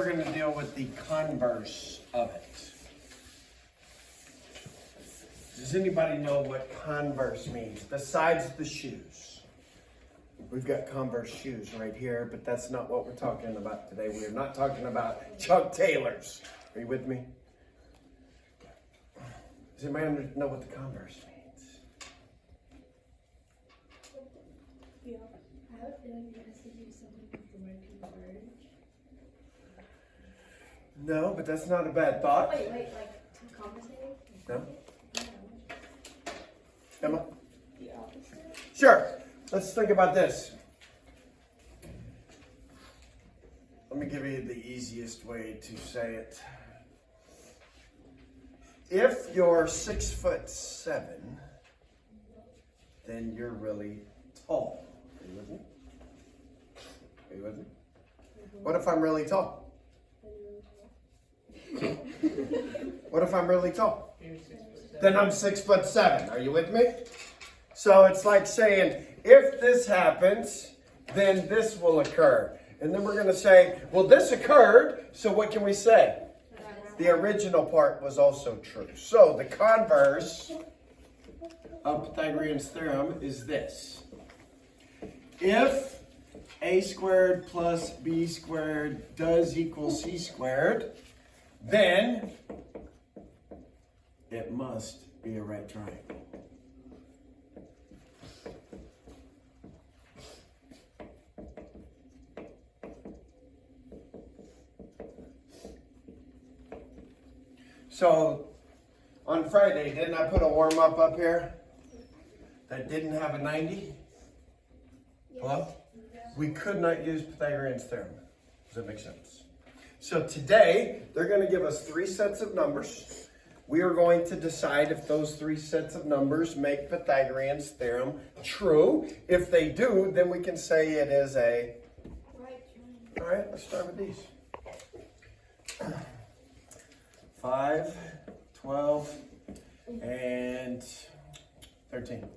we're going to deal with the converse of it. Does anybody know what converse means besides the shoes? We've got Converse shoes right here, but that's not what we're talking about today. We're not talking about Chuck Taylors. Are you with me? Does anybody know what the converse means? Yeah, I have a feeling it has to do something with the word converge. No, but that's not a bad thought. Wait, like compensating? No? No. Emma? The opposite? Sure. Let's think about this. Let me give you the easiest way to say it. If you're 6'7", then you're really tall. Are you with me? Are you with me? What if I'm really tall? What if I'm really tall? Then I'm 6'7". Are you with me? So it's like saying, if this happens, then this will occur. And then we're going to say, well, this occurred, so what can we say? The original part was also true. So the converse of Pythagorean's theorem is this. If a squared plus b squared does equal c squared, then it must be a right triangle. So, on Friday, didn't I put a warm-up up here that didn't have a 90? Hello? We could not use Pythagorean's theorem. Does that make sense? So today, they're going to give us 3 sets of numbers. We are going to decide if those 3 sets of numbers make Pythagorean's theorem true. If they do, then we can say it is a... Right. All right, let's start with these. 5, 12, and 13.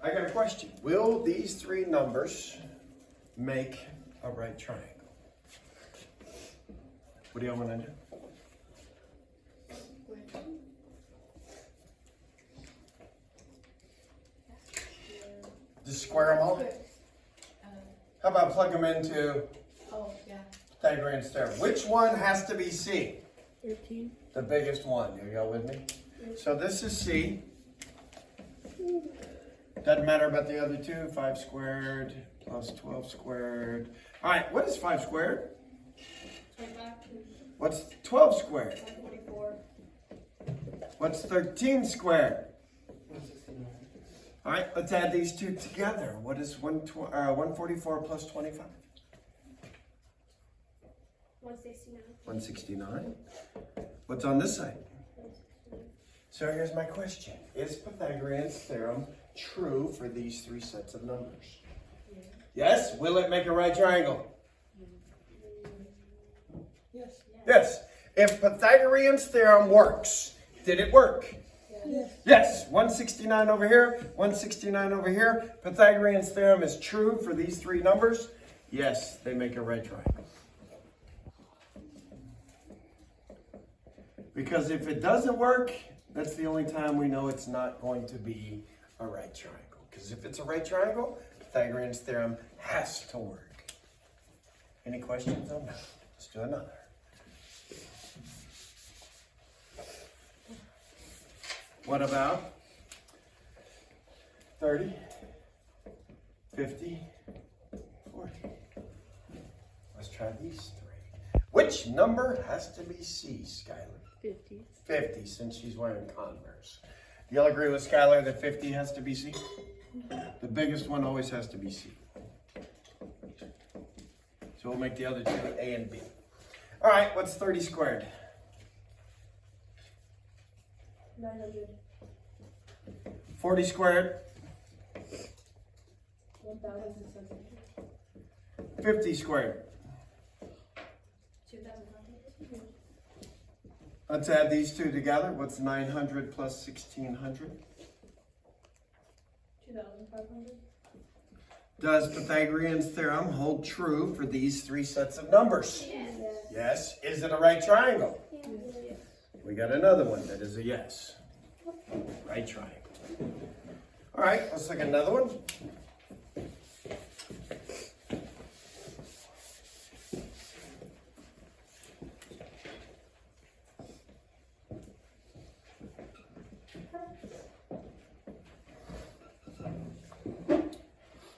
I got a question. Will these 3 numbers make a right triangle? What do y'all want to do? Just square them all? How about plug them into Oh, yeah. Pythagorean's theorem? Which one has to be C? 13. The biggest one. Are y'all with me? So this is C. Doesn't matter about the other 2. 5 squared plus 12 squared. All right, what is 5 squared? 25. What's 12 squared? 24. What's 13 squared? All right, let's add these 2 together. What is 144 plus 25? 169. 169. What's on this side? So here's my question. Is Pythagorean's theorem true for these 3 sets of numbers? Yeah. Yes? Will it make a right triangle? Yes. Yes. If Pythagorean's theorem works, did it work? Yes. Yes. 169 over here, 169 over here. Pythagorean's theorem is true for these 3 numbers. Yes, they make a right triangle. Because if it doesn't work, that's the only time we know it's not going to be a right triangle. Because if it's a right triangle, Pythagorean's theorem has to work. Any questions on that? Let's do another. What about 30, 50, 40? Let's try these 3. Which number has to be C, Skylar? 50. 50, since she's wearing Converse. Do y'all agree with Skylar that 50 has to be C? The biggest one always has to be C. So we'll make the other 2 A and B. All right, what's 30 squared? 900. 40 squared? 1,700. 50 squared? 2,500. Let's add these 2 together. What's 900 plus 1,600? 2,500. Does Pythagorean's theorem hold true for these three sets of numbers? Yes. Yes. Is it a right triangle? Yes. We got another one that is a yes. Right triangle. All right, let's look at another one.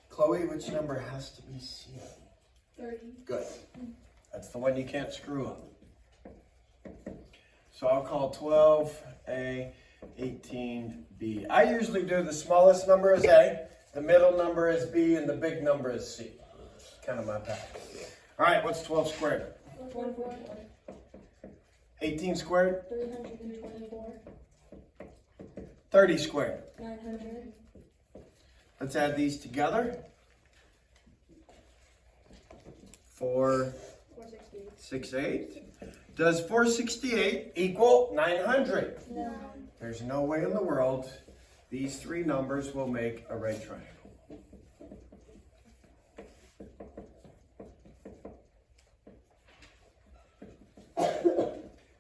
Chloe, which number has to be C? 30. Good. That's the one you can't screw up. So I'll call 12A, 18B. I usually do the smallest number as A, the middle number is B, and the big number is C. Kind of my pattern. All right, what's 12 squared? 144. 18 squared? 324. 30 squared. 900. Let's add these together. 468. Does 468 equal 900? No. There's no way in the world these three numbers will make a right triangle.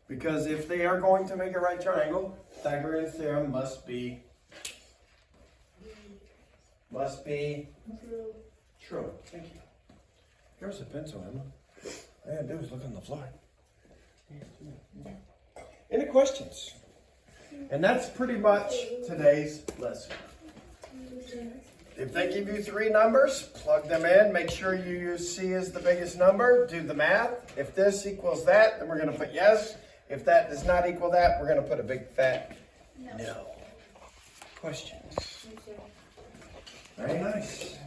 Because if they are going to make a right triangle, Pythagorean's theorem must be true. Thank you. Here's a pencil, Emma. All I had to do is look on the floor. Any questions? And that's pretty much today's lesson. If they give you three numbers, plug them in. Make sure you use C as the biggest number. Do the math. If this equals that, then we're going to put yes. If that does not equal that, we're going to put a big fat no. Questions? Very nice.